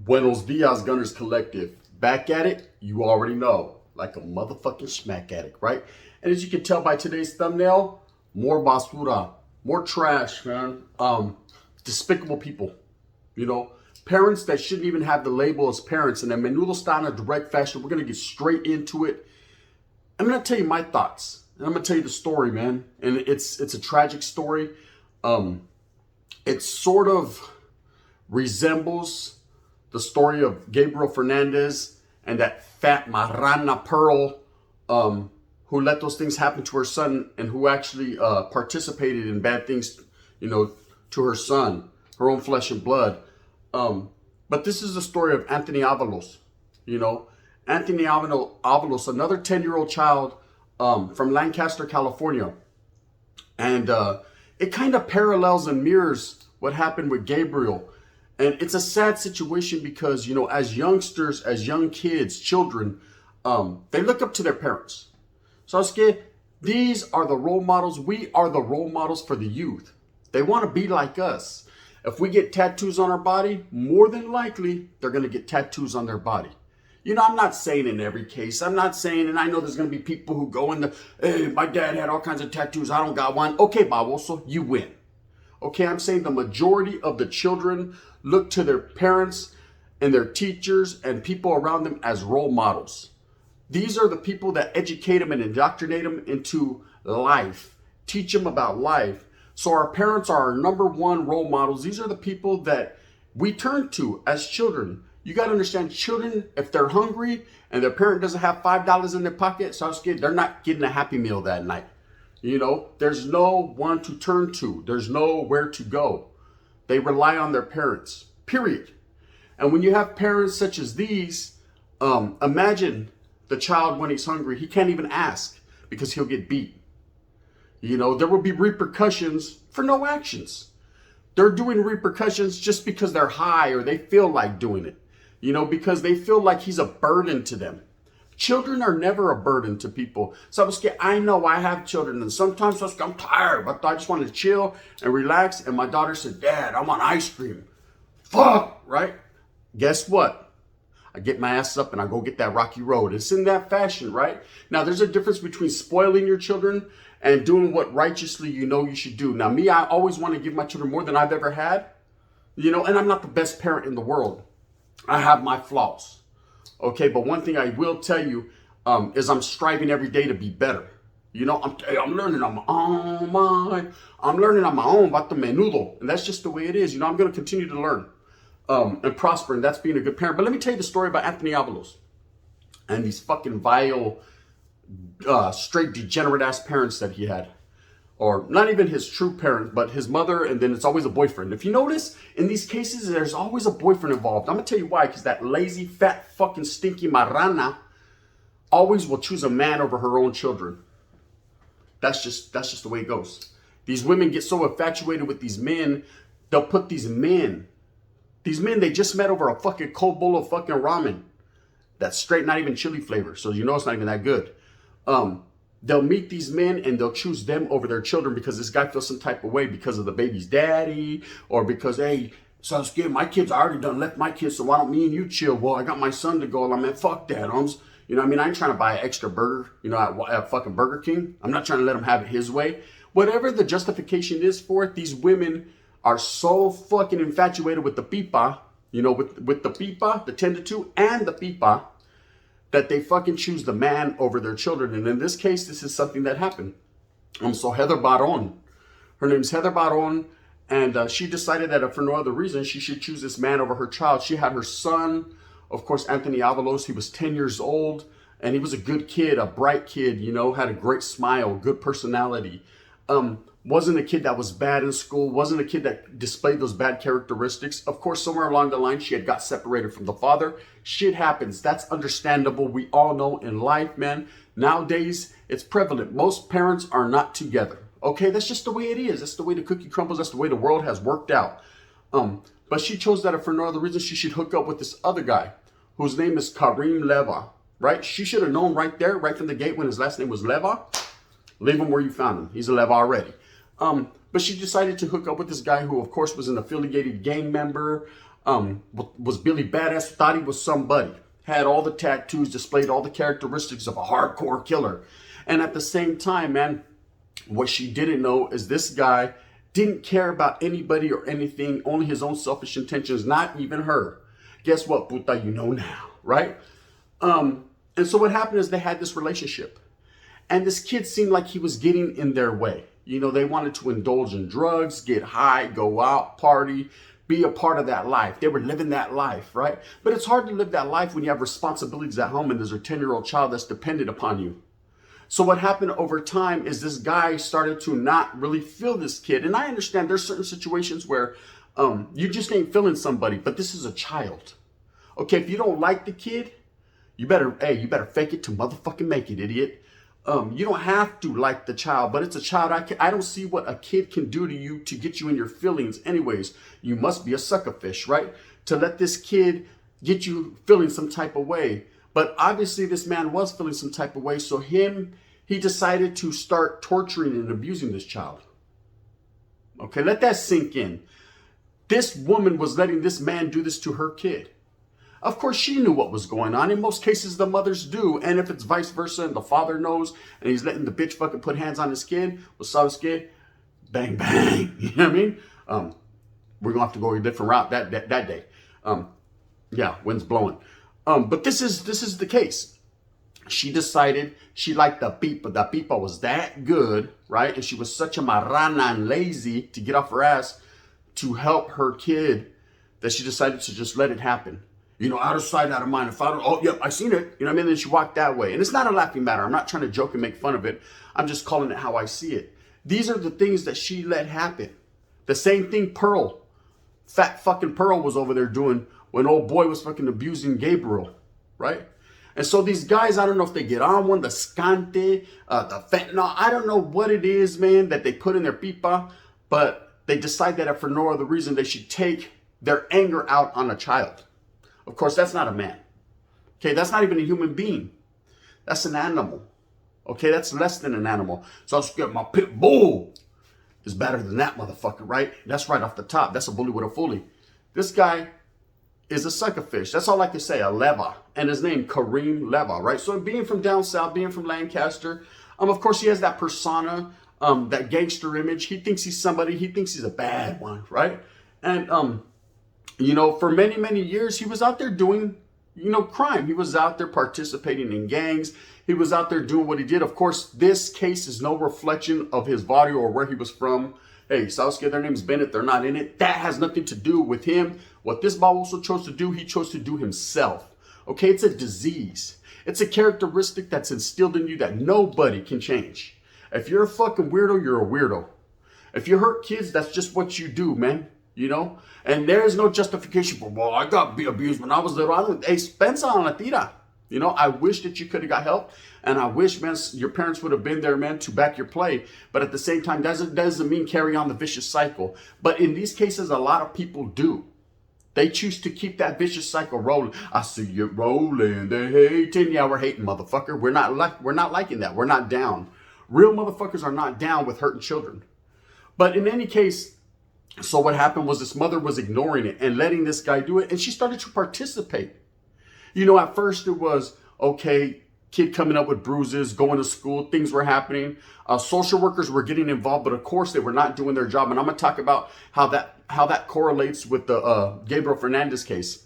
Buenos Dias, Gunners Collective. Back at it, you already know. Like a motherfucking smack addict, right? And as you can tell by today's thumbnail, more basura, more trash, man. Despicable people, you know. Parents that shouldn't even have the label as parents. And then Menudo style in a direct fashion, we're going to get straight into it. I'm going to tell you my thoughts. And I'm going to tell you the story, man. And it's a tragic story. It sort of resembles the story of Gabriel Fernandez and that fat marrana Pearl, who let those things happen to her son and who actually participated in bad things, you know, to her son, her own flesh and blood. But this is the story of Anthony Avalos, you know. Anthony Avalos, another 10-year-old child from Lancaster, California. And it kind of parallels and mirrors what happened with Gabriel. And it's a sad situation because, you know, as youngsters, as young kids, children, they look up to their parents. So these are the role models. We are the role models for the youth. They want to be like us. If we get tattoos on our body, more than likely, they're going to get tattoos on their body. You know, I'm not saying in every case. I'm not saying, and I know there's going to be people who go in the, hey, my dad had all kinds of tattoos. I don't got one. Okay, Baboso, you win. Okay, I'm saying the majority of the children look to their parents and their teachers and people around them as role models. These are the people that educate them and indoctrinate them into life, teach them about life. So our parents are our number one role models. These are the people that we turn to as children. You got to understand, children, if they're hungry and their parent doesn't have $5 in their pocket, so they're not getting a Happy Meal that night. You know, there's no one to turn to. There's nowhere to go. They rely on their parents, period. And when you have parents such as these, imagine the child when he's hungry, he can't even ask because he'll get beat. You know, there will be repercussions for no actions. They're doing repercussions just because they're high or they feel like doing it. You know, because they feel like he's a burden to them. Children are never a burden to people. So I know I have children and sometimes I'm tired, but I just want to chill and relax. And my daughter said, Dad, I want ice cream. Fuck, right? Guess what? I get my ass up and I go get that rocky road. It's in that fashion, right? Now, there's a difference between spoiling your children and doing what righteously you know you should do. Now, me, I always want to give my children more than I've ever had. You know, and I'm not the best parent in the world. I have my flaws. Okay, but one thing I will tell you is I'm striving every day to be better. You know, I'm learning on my own. I'm learning on my own about the menudo. And that's just the way it is. You know, I'm going to continue to learn and prosper. And that's being a good parent. But let me tell you the story about Anthony Avalos and these fucking vile, straight degenerate ass parents that he had. Or not even his true parent, but his mother, and then it's always a boyfriend. If you notice, in these cases, there's always a boyfriend involved. I'm going to tell you why, because that lazy, fat, fucking stinky marrana always will choose a man over her own children. That's just the way it goes. These women get so infatuated with these men, they'll put these men they just met over a fucking cold bowl of fucking ramen. That's straight, not even chili flavor, so you know it's not even that good. They'll meet these men and they'll choose them over their children because this guy feels some type of way because of the baby's daddy or because, hey, Sasuke, my kids, I already done left my kids, so why don't me and you chill? Well, I got my son to go. I'm like, fuck that, You know what I mean? I ain't trying to buy an extra burger, you know, at fucking Burger King. I'm not trying to let him have it his way. Whatever the justification is for it, these women are so fucking infatuated with the pipa, you know, with the pipa, the 10 to 2 and the pipa, that they fucking choose the man over their children. And in this case, this is something that happened. So Heather Baron, her name's Heather Baron, and she decided that for no other reason, she should choose this man over her child. She had her son, of course, Anthony Avalos. He was 10 years old, and he was a good kid, a bright kid, you know, had a great smile, good personality. Wasn't a kid that was bad in school, wasn't a kid that displayed those bad characteristics. Of course, somewhere along the line, she had got separated from the father. Shit happens. That's understandable. We all know in life, man, nowadays, it's prevalent. Most parents are not together. Okay, that's just the way it is. That's the way the cookie crumbles. That's the way the world has worked out. But she chose that for no other reason. She should hook up with this other guy whose name is Karim Leva, right? She should have known right there, right from the gate when his last name was Leva. Leave him where you found him. He's a Leva already. But she decided to hook up with this guy who, of course, was an affiliated gang member. Was Billy Badass, thought he was somebody. Had all the tattoos, displayed all the characteristics of a hardcore killer. And at the same time, man, what she didn't know is this guy didn't care about anybody or anything, only his own selfish intentions, not even her. Guess what, puta, you know now, right? And so what happened is they had this relationship. And this kid seemed like he was getting in their way. You know, they wanted to indulge in drugs, get high, go out, party, be a part of that life. They were living that life, right? But it's hard to live that life when you have responsibilities at home and there's a 10-year-old child that's dependent upon you. So what happened over time is this guy started to not really feel this kid. And I understand there's certain situations where you just ain't feeling somebody, but this is a child. Okay, if you don't like the kid, you better fake it to motherfucking make it, idiot. You don't have to like the child, but it's a child. I don't see what a kid can do to you to get you in your feelings anyways. You must be a sucker fish, right? To let this kid get you feeling some type of way. But obviously this man was feeling some type of way. So he decided to start torturing and abusing this child. Okay, let that sink in. This woman was letting this man do this to her kid. Of course, she knew what was going on. In most cases, the mothers do. And if it's vice versa and the father knows and he's letting the bitch fucking put hands on his kid, what's up, his kid? Bang, bang. You know what I mean? We're going to have to go a different route that day. Yeah, wind's blowing. But this is the case. She decided she liked the pipa. The pipa was that good, right? And she was such a marrana and lazy to get off her ass to help her kid that she decided to just let it happen. You know, out of sight, out of mind. If I don't, oh, yep, I seen it. You know what I mean? Then she walked that way. And it's not a laughing matter. I'm not trying to joke and make fun of it. I'm just calling it how I see it. These are the things that she let happen. The same thing Pearl, fat fucking Pearl was over there doing when old boy was fucking abusing Gabriel, right? And so these guys, I don't know if they get on one, the scante, the fentanyl, I don't know what it is, man, that they put in their pipa, but they decide that for no other reason they should take their anger out on a child. Of course, that's not a man. Okay, that's not even a human being. That's an animal. Okay, that's less than an animal. So I'll just get my pit bull is better than that motherfucker, right? That's right off the top. That's a bully with a fully. This guy is a sucker fish. That's all I can say, a leva. And his name, Kareem Leva, right? So being from down south, being from Lancaster, of course he has that persona, that gangster image. He thinks he's somebody. He thinks he's a bad one, right? And, you know, for many, many years, he was out there doing, you know, crime. He was out there participating in gangs. He was out there doing what he did. Of course, this case is no reflection of his body or where he was from. Hey, Sasuke, their name's Bennett. They're not in it. That has nothing to do with him. What this Bob also chose to do, he chose to do himself. Okay, it's a disease. It's a characteristic that's instilled in you that nobody can change. If you're a fucking weirdo, you're a weirdo. If you hurt kids, that's just what you do, man. You know? And there is no justification for, well, I got abused when I was little. Hey, Spencer on la tira. You know, I wish that you could have got help. And I wish, man, your parents would have been there, man, to back your play. But at the same time, doesn't mean carry on the vicious cycle. But in these cases, a lot of people do. They choose to keep that vicious cycle rolling. I see you rolling. They hating. Yeah, we're hating, motherfucker. We're not liking that. We're not down. Real motherfuckers are not down with hurting children. But in any case, so what happened was this mother was ignoring it and letting this guy do it. And she started to participate. You know, at first it was, okay, kid coming up with bruises, going to school, things were happening. Social workers were getting involved, but of course they were not doing their job. And I'm going to talk about how that correlates with the Gabriel Fernandez case.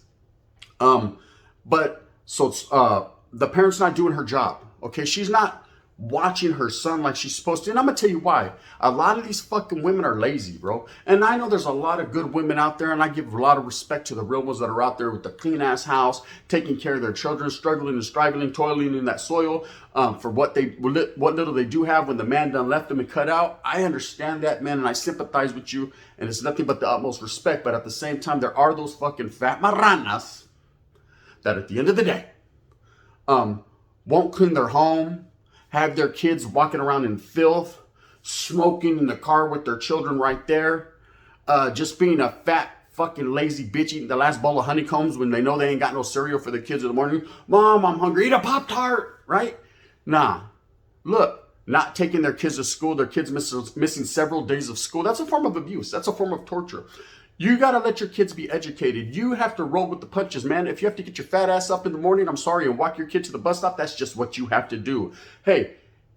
But so the parent's not doing her job. Okay, she's not watching her son like she's supposed to. And I'm going to tell you why. A lot of these fucking women are lazy, bro. And I know there's a lot of good women out there, and I give a lot of respect to the real ones that are out there with the clean-ass house, taking care of their children, struggling and striving, toiling in that soil for what little they do have when the man done left them and cut out. I understand that, man, and I sympathize with you, and it's nothing but the utmost respect. But at the same time, there are those fucking fat marranas that at the end of the day won't clean their home, have their kids walking around in filth, smoking in the car with their children right there, just being a fat fucking lazy bitch eating the last bowl of honeycombs when they know they ain't got no cereal for the kids in the morning. Mom, I'm hungry. Eat a Pop-Tart, right? Nah. Look, not taking their kids to school, their kids missing several days of school. That's a form of abuse. That's a form of torture. You got to let your kids be educated. You have to roll with the punches, man. If you have to get your fat ass up in the morning, I'm sorry, and walk your kid to the bus stop, that's just what you have to do. Hey,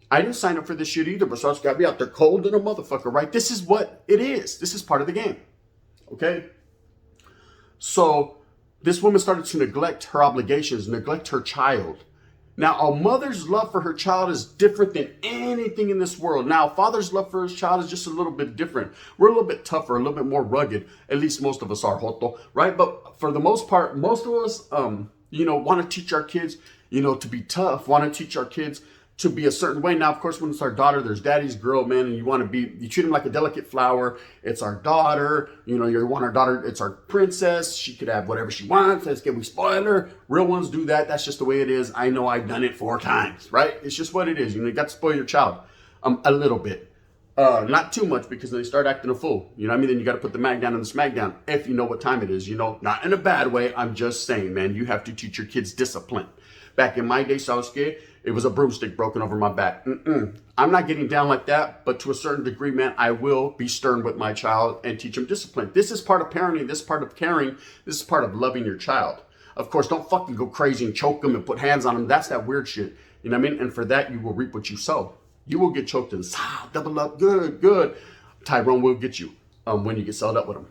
I didn't sign up for this shit either, but so it's got to be out there cold and a motherfucker, right? This is what it is. This is part of the game, okay? So this woman started to neglect her obligations, neglect her child. Now, a mother's love for her child is different than anything in this world. Now, a father's love for his child is just a little bit different. We're a little bit tougher, a little bit more rugged. At least most of us are, Joto, right? But for the most part, most of us, want to teach our kids, to be tough, want to teach our kids to be a certain way. Now, of course, when it's our daughter, there's daddy's girl, man, and you treat them like a delicate flower. It's our daughter, you want our daughter, it's our princess. She could have whatever she wants. Let's get, we spoil her. Real ones do that. That's just the way it is. I know I've done it 4 times, right? It's just what it is. You got to spoil your child a little bit. Not too much because they start acting a fool. You know what I mean? Then you got to put the mag down and the smack down if you know what time it is, not in a bad way. I'm just saying, man, you have to teach your kids discipline. Back in my day, Sasuke, it was a broomstick broken over my back. I'm not getting down like that, but to a certain degree, man, I will be stern with my child and teach him discipline. This is part of parenting. This is part of caring. This is part of loving your child. Of course, don't fucking go crazy and choke them and put hands on them. That's that weird shit. You know what I mean? And for that, you will reap what you sow. You will get choked and double up. Good. Tyrone will get you when you get settled up with him.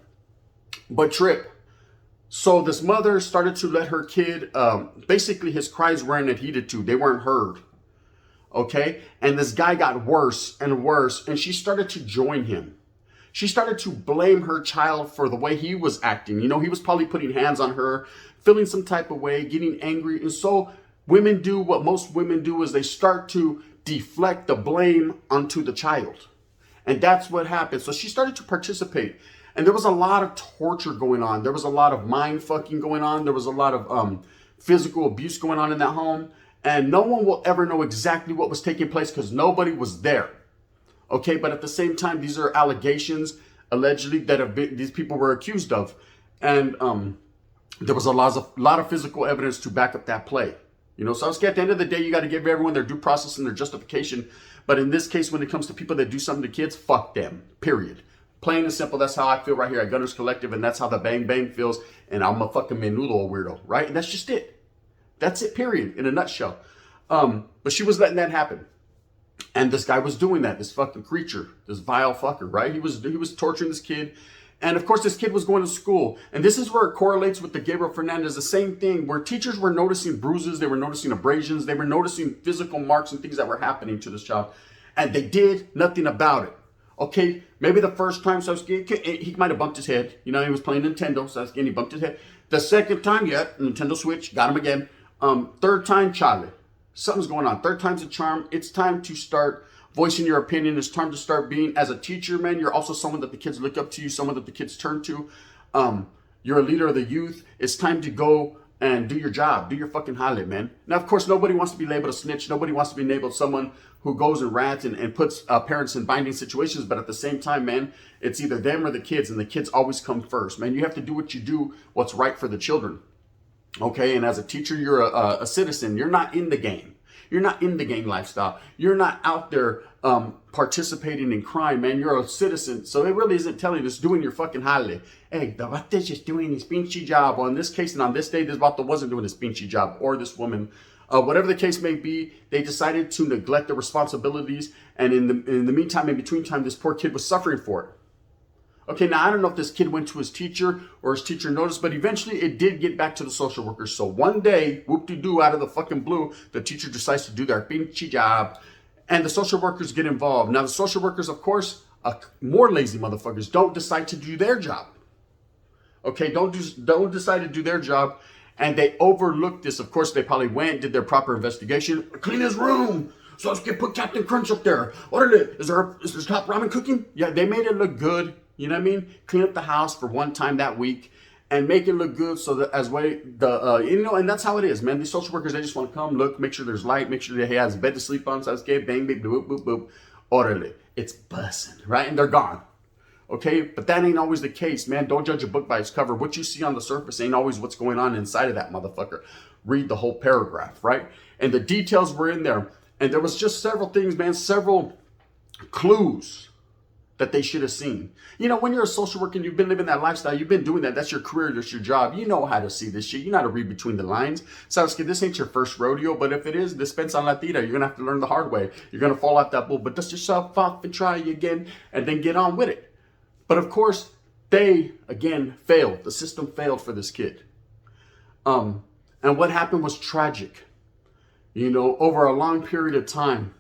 But Trip. So this mother started to let her kid, basically his cries weren't adhered to. They weren't heard. Okay? And this guy got worse and worse, and she started to join him. She started to blame her child for the way he was acting. He was probably putting hands on her, feeling some type of way, getting angry. And so women do what most women do is they start to deflect the blame onto the child. And that's what happened. So she started to participate. And there was a lot of torture going on. There was a lot of mind fucking going on. There was a lot of physical abuse going on in that home. And no one will ever know exactly what was taking place because nobody was there. Okay, but at the same time, these are allegations, allegedly, that these people were accused of. And there was a lot of physical evidence to back up that play. So at the end of the day, you got to give everyone their due process and their justification. But in this case, when it comes to people that do something to kids, fuck them, period. Plain and simple, that's how I feel right here at Gunners Collective, and that's how the Bang Bang feels, and I'm a fucking menudo weirdo, right? And that's just it. That's it, period, in a nutshell. But she was letting that happen. And this guy was doing that, this fucking creature, this vile fucker, right? He was torturing this kid. And of course, this kid was going to school. And this is where it correlates with the Gabriel Fernandez, the same thing, where teachers were noticing bruises, they were noticing abrasions, they were noticing physical marks and things that were happening to this child. And they did nothing about it. Okay, maybe the first time Sasuke, he might have bumped his head. He was playing Nintendo, Sasuke, and he bumped his head. The second time, Nintendo Switch, got him again. Third time, Charlie. Something's going on. Third time's a charm. It's time to start voicing your opinion. It's time to start being, as a teacher, man, you're also someone that the kids look up to you, someone that the kids turn to. You're a leader of the youth. It's time to go and do your job. Do your fucking highlight, man. Now, of course, nobody wants to be labeled a snitch. Nobody wants to be labeled someone who goes and rants and puts parents in binding situations. But at the same time, man, it's either them or the kids. And the kids always come first, man. You have to do what you do, what's right for the children. Okay, and as a teacher, you're a citizen. You're not in the game. You're not in the gang lifestyle. You're not out there participating in crime, man. You're a citizen. So it really isn't telling us doing your fucking holiday. Hey, the vato just doing his pinchy job. Or in this case, and on this day, this vato wasn't doing his pinchy job, or this woman. Whatever the case may be, they decided to neglect their responsibilities. And in the meantime, in between time, this poor kid was suffering for it. Okay, now I don't know if this kid went to his teacher or his teacher noticed, but eventually it did get back to the social workers. So one day, whoop-de-doo, out of the fucking blue, the teacher decides to do their pinchy job, and the social workers get involved. Now the social workers, of course, more lazy motherfuckers, don't decide to do their job. Okay, don't decide to do their job, and they overlooked this. Of course, they probably went, did their proper investigation, clean his room. So let's put Captain Crunch up there. What is there top ramen cooking? Yeah, they made it look good. You know what I mean? Clean up the house for one time that week and make it look good so that as way and that's how it is, man. These social workers, they just want to come, look, make sure there's light, make sure that he has a bed to sleep on. So okay, bang, bang, boop, boop, boop. Orderly. It's bussing, right? And they're gone. Okay? But that ain't always the case, man. Don't judge a book by its cover. What you see on the surface ain't always what's going on inside of that motherfucker. Read the whole paragraph, right? And the details were in there. And there was just several things, man, several clues that they should have seen. You know, when you're a social worker and you've been living that lifestyle, you've been doing that, that's your career, that's your job. You know how to see this shit. You know how to read between the lines. Sabes que this ain't your first rodeo, but if it is, dispensa en la tira. You're going to have to learn the hard way. You're going to fall off that bull, but dust yourself off and try again and then get on with it. But of course, they, again, failed. The system failed for this kid. And what happened was tragic. You know, over a long period of time,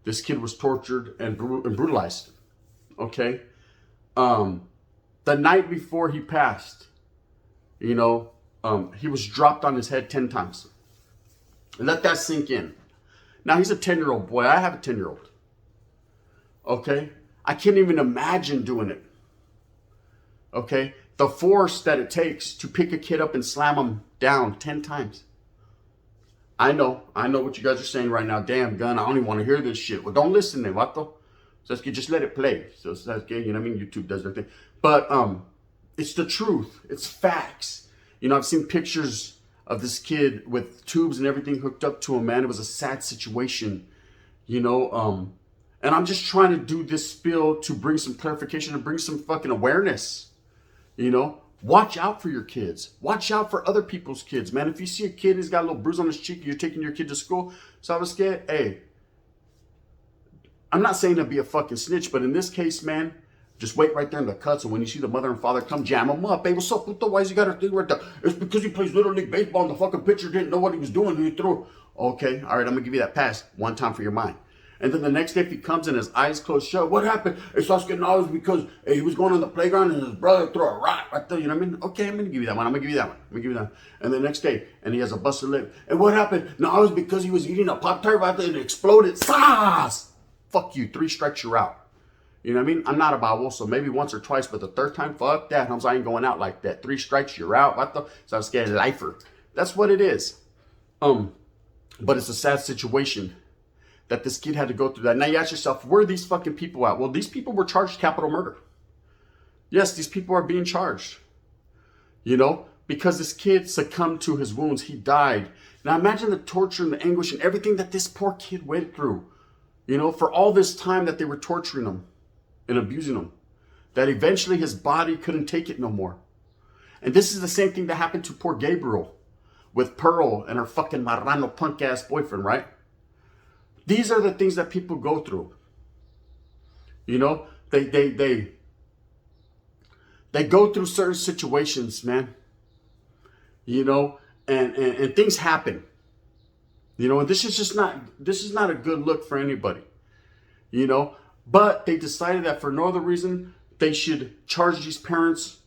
this kid was tortured and brutalized. Okay? The night before he passed, you know, he was dropped on his head 10 times. Let that sink in. Now, he's a 10-year-old boy. I have a 10-year-old. Okay? I can't even imagine doing it. Okay? The force that it takes to pick a kid up and slam him down 10 times. I know what you guys are saying right now. Damn, gun, I don't even want to hear this shit. Well, don't listen then, vato. So just let it play. So that's okay, you know what I mean? YouTube does their thing. But it's the truth. It's facts. You know, I've seen pictures of this kid with tubes and everything hooked up to him, man. It was a sad situation, you know. And I'm just trying to do this spill to bring some clarification, to bring some fucking awareness, you know. Watch out for your kids. Watch out for other people's kids, man. If you see a kid who's got a little bruise on his cheek and you're taking your kid to school, so I was scared, hey, I'm not saying to be a fucking snitch, but in this case, man, just wait right there in the cuts. And when you see the mother and father come, jam them up. Hey, what's up, puto? Why is he got a thing right there? It's because he plays Little League Baseball and the fucking pitcher didn't know what he was doing. He threw. Okay, all right, I'm going to give you that pass one time for your mind. And then the next day, if he comes and his eyes closed shut, what happened? It's us getting all this because he was going on the playground and his brother threw a rock right there. You know what I mean? Okay, I'm going to give you that one. I'm going to give you that one. I'm going to give you that one. And the next day, and he has a busted lip. And what happened? No, it was because he was eating a Pop-Tart right there and it exploded. Sauce! Fuck you. 3 strikes, you're out. You know what I mean? I'm not a babo, so maybe once or twice, but the third time, fuck that. I ain't going out like that. 3 strikes, you're out. Vato. So I'm scared lifer. That's what it is. But it's a sad situation that this kid had to go through that. Now you ask yourself, where are these fucking people at? Well, these people were charged capital murder. Yes, these people are being charged. You know, because this kid succumbed to his wounds. He died. Now imagine the torture and the anguish and everything that this poor kid went through. You know, for all this time that they were torturing him and abusing him. That eventually his body couldn't take it no more. And this is the same thing that happened to poor Gabriel with Pearl and her fucking marrano punk ass boyfriend, right? These are the things that people go through. You know, they go through certain situations, man. You know, and things happen. You know, and this is not a good look for anybody. You know, but they decided that for no other reason, they should charge these parents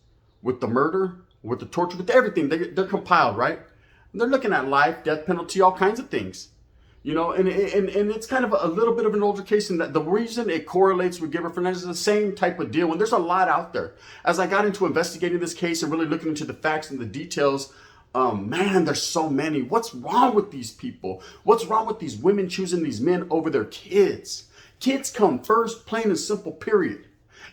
with the murder, with the torture, with everything. They're compiled, right? And they're looking at life, death penalty, all kinds of things. You know, and it's kind of a little bit of an older case in that the reason it correlates with Gabriel Fernandez is the same type of deal. And there's a lot out there. As I got into investigating this case and really looking into the facts and the details, man, there's so many. What's wrong with these people? What's wrong with these women choosing these men over their kids? Kids come first, plain and simple, period.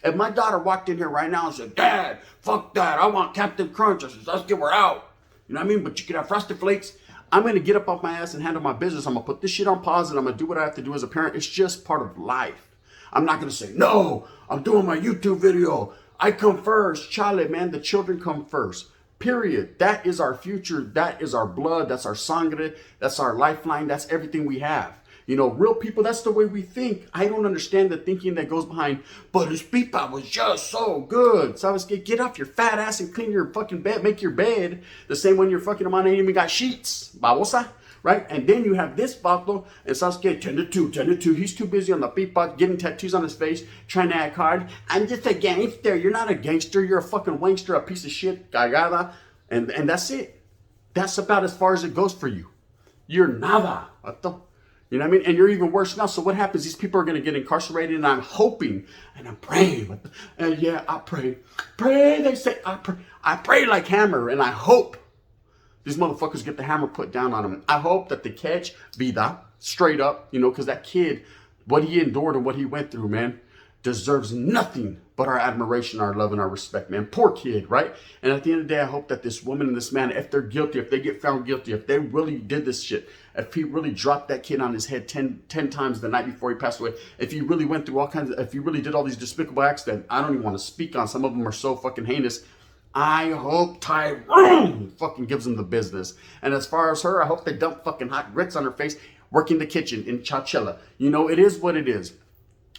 If my daughter walked in here right now and said, Dad, fuck that, I want Captain Crunch, I said, let's get her out. You know what I mean? But you can have Frosted Flakes. I'm going to get up off my ass and handle my business. I'm going to put this shit on pause and I'm going to do what I have to do as a parent. It's just part of life. I'm not going to say, no, I'm doing my YouTube video. I come first. Chale, man, the children come first. Period. That is our future. That is our blood. That's our sangre. That's our lifeline. That's everything we have. You know, real people, that's the way we think. I don't understand the thinking that goes behind, but his pipa was just so good. So I was get off your fat ass and clean your fucking bed, make your bed. The same when you're fucking him on ain't even got sheets. Babosa. Right? And then you have this vato, and Sasuke, 10 to 2. He's too busy on the pipa, getting tattoos on his face, trying to act hard. I'm just a gangster. You're not a gangster. You're a fucking wankster, a piece of shit, cagada. And that's it. That's about as far as it goes for you. You're nada, vato. You know what I mean? And you're even worse now. So what happens? These people are going to get incarcerated, and I'm hoping, and I'm praying. And yeah, I pray. Pray, they say, I pray. I pray like hammer, and I hope these motherfuckers get the hammer put down on them. And I hope that they catch vida straight up, you know, because that kid, what he endured and what he went through, man. deserves nothing but our admiration, our love, and our respect, man. Poor kid, right? And at the end of the day, I hope that this woman and this man, if they're guilty, if they get found guilty, if they really did this shit, if he really dropped that kid on his head 10 times the night before he passed away, if he really went through all kinds of, if he really did all these despicable acts that I don't even want to speak on, some of them are so fucking heinous, I hope Tyrone fucking gives him the business. And as far as her, I hope they dump fucking hot grits on her face working the kitchen in Chowchilla. You know, it is what it is.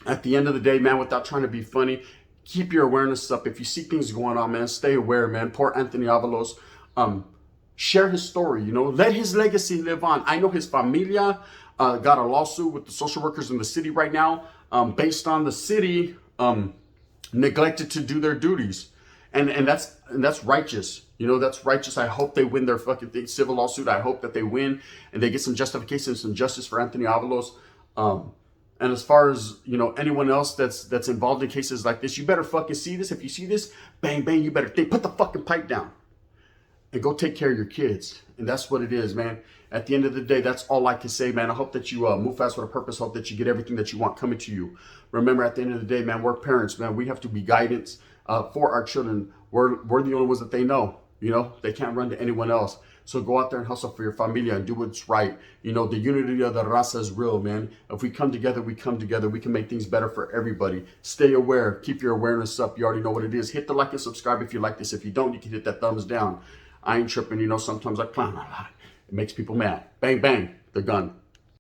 At the end of the day, man, without trying to be funny, keep your awareness up. If you see things going on, man, stay aware, man. Poor Anthony Avalos. Share his story, you know. Let his legacy live on. I know his familia got a lawsuit with the social workers in the city right now based on the city neglected to do their duties. And that's righteous. You know, that's righteous. I hope they win their fucking civil lawsuit. I hope that they win and they get some justification, some justice for Anthony Avalos. And as far as, you know, anyone else that's involved in cases like this, you better fucking see this. If you see this, bang, bang, you better put the fucking pipe down and go take care of your kids. And that's what it is, man. At the end of the day, that's all I can say, man. I hope that you move fast with a purpose. Hope that you get everything that you want coming to you. Remember, at the end of the day, man, we're parents, man. We have to be guidance for our children. We're the only ones that they know. You know, they can't run to anyone else. So go out there and hustle for your familia and do what's right. You know, the unity of the raza is real, man. If we come together, we come together. We can make things better for everybody. Stay aware. Keep your awareness up. You already know what it is. Hit the like and subscribe if you like this. If you don't, you can hit that thumbs down. I ain't tripping. You know, sometimes I clown a lot. It makes people mad. Bang, bang, the gun.